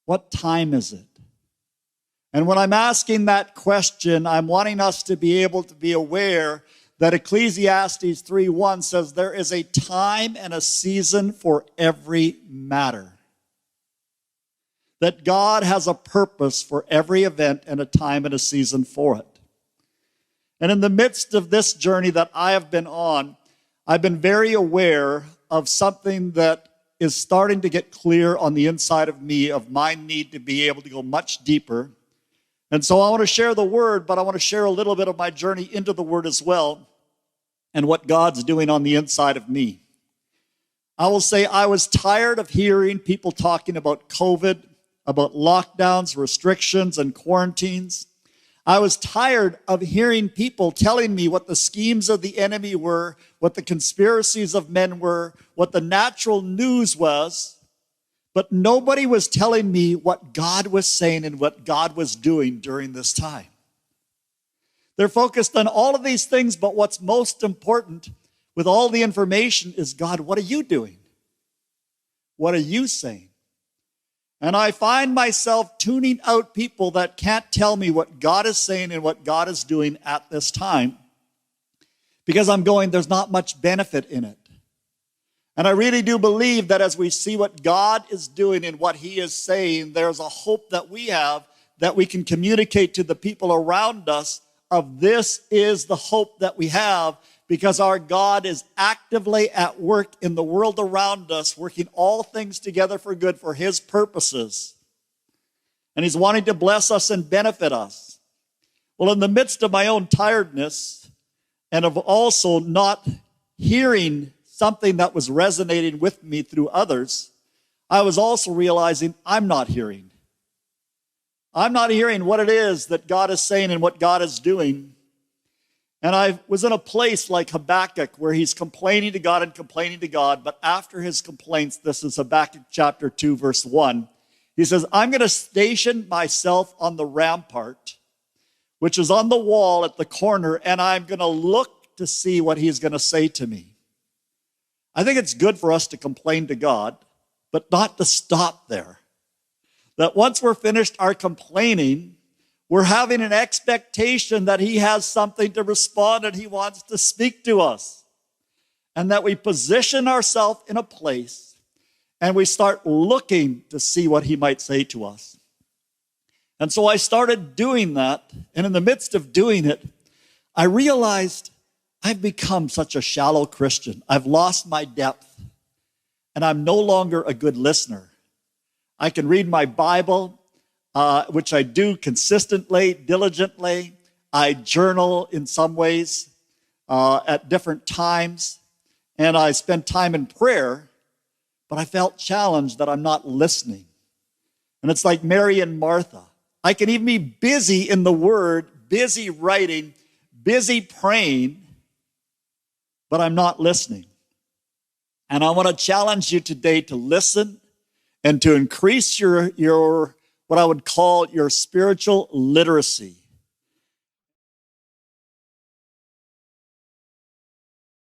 What time is it? And when I'm asking that question, I'm wanting us to be able to be aware that Ecclesiastes 3:1 says there is a time and a season for every matter. That God has a purpose for every event and a time and a season for it. And in the midst of this journey that I have been on, I've been very aware of something that is starting to get clear on the inside of me, of my need to be able to go much deeper. And so I want to share the word, but I want to share a little bit of my journey into the word as well and what God's doing on the inside of me. I will say I was tired of hearing people talking about COVID, about lockdowns, restrictions, and quarantines. I was tired of hearing people telling me what the schemes of the enemy were, what the conspiracies of men were, what the natural news was, but nobody was telling me what God was saying and what God was doing during this time. They're focused on all of these things, but what's most important with all the information is, God, what are you doing? What are you saying? And I find myself tuning out people that can't tell me what God is saying and what God is doing at this time, because I'm going, there's not much benefit in it. And I really do believe that as we see what God is doing and what he is saying, there's a hope that we have that we can communicate to the people around us of this is the hope that we have, because our God is actively at work in the world around us, working all things together for good for his purposes. And he's wanting to bless us and benefit us. Well, in the midst of my own tiredness and of also not hearing something that was resonating with me through others, I was also realizing I'm not hearing. I'm not hearing what it is that God is saying and what God is doing. And I was in a place like Habakkuk where he's complaining to God and complaining to God. But after his complaints, this is Habakkuk chapter 2, verse 1. He says, I'm going to station myself on the rampart, which is on the wall at the corner, and I'm going to look to see what he's going to say to me. I think it's good for us to complain to God, but not to stop there. That once we're finished our complaining, we're having an expectation that he has something to respond and he wants to speak to us. And that we position ourselves in a place and we start looking to see what he might say to us. And so I started doing that. And in the midst of doing it, I realized I've become such a shallow Christian. I've lost my depth and I'm no longer a good listener. I can read my Bible, which I do consistently, diligently. I journal in some ways at different times, and I spend time in prayer, but I felt challenged that I'm not listening. And it's like Mary and Martha. I can even be busy in the Word, busy writing, busy praying, but I'm not listening. And I want to challenge you today to listen and to increase your what I would call your spiritual literacy.